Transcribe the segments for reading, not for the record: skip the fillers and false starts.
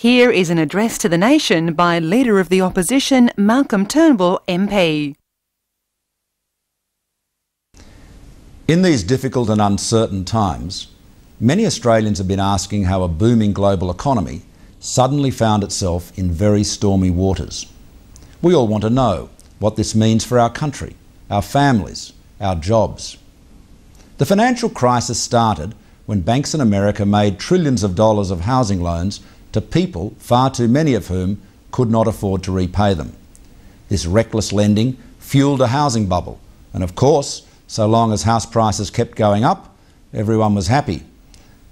Here is an address to the nation by Leader of the Opposition, Malcolm Turnbull MP. In these difficult and uncertain times, many Australians have been asking how a booming global economy suddenly found itself in very stormy waters. We all want to know what this means for our country, our families, our jobs. The financial crisis started when banks in America made trillions of dollars of housing loans to people, far too many of whom could not afford to repay them. This reckless lending fueled a housing bubble, and of course, so long as house prices kept going up, everyone was happy.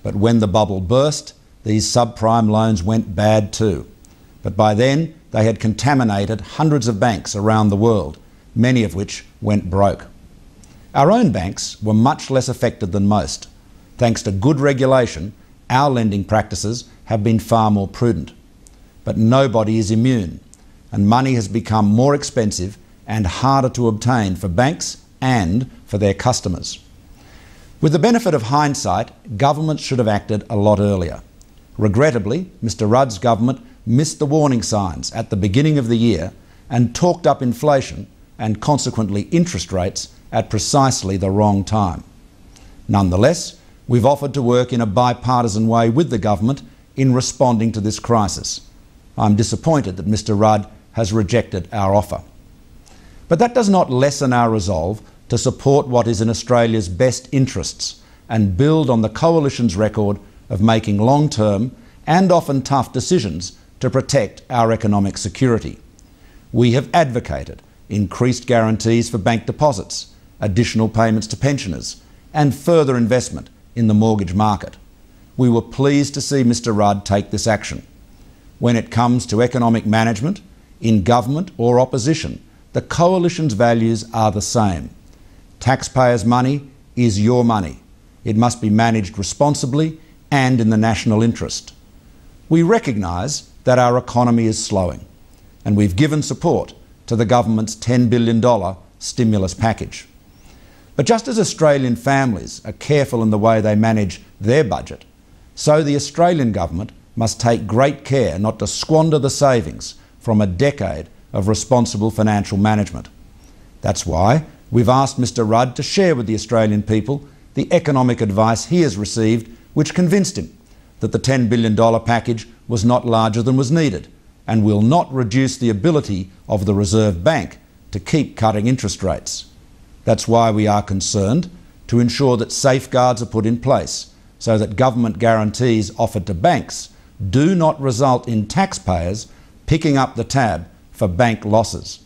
But when the bubble burst, these subprime loans went bad too. But by then, they had contaminated hundreds of banks around the world, many of which went broke. Our own banks were much less affected than most. Thanks to good regulation, our lending practices have been far more prudent. But nobody is immune, and money has become more expensive and harder to obtain for banks and for their customers. With the benefit of hindsight, governments should have acted a lot earlier. Regrettably, Mr Rudd's government missed the warning signs at the beginning of the year and talked up inflation and consequently interest rates at precisely the wrong time. Nonetheless, we've offered to work in a bipartisan way with the government in responding to this crisis. I'm disappointed that Mr Rudd has rejected our offer. But that does not lessen our resolve to support what is in Australia's best interests and build on the Coalition's record of making long-term and often tough decisions to protect our economic security. We have advocated increased guarantees for bank deposits, additional payments to pensioners, and further investment in the mortgage market. We were pleased to see Mr Rudd take this action. When it comes to economic management, in government or opposition, the Coalition's values are the same. Taxpayers' money is your money. It must be managed responsibly and in the national interest. We recognise that our economy is slowing, and we've given support to the government's $10 billion stimulus package. But just as Australian families are careful in the way they manage their budget, so the Australian government must take great care not to squander the savings from a decade of responsible financial management. That's why we've asked Mr Rudd to share with the Australian people the economic advice he has received, which convinced him that the $10 billion package was not larger than was needed and will not reduce the ability of the Reserve Bank to keep cutting interest rates. That's why we are concerned to ensure that safeguards are put in place so that government guarantees offered to banks do not result in taxpayers picking up the tab for bank losses.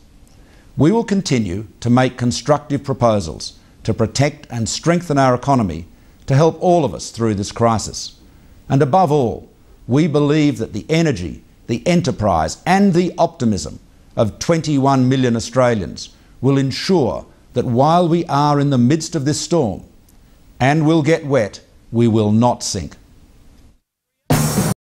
We will continue to make constructive proposals to protect and strengthen our economy to help all of us through this crisis. And above all, we believe that the energy, the enterprise and the optimism of 21 million Australians will ensure that while we are in the midst of this storm and will get wet, we will not sink.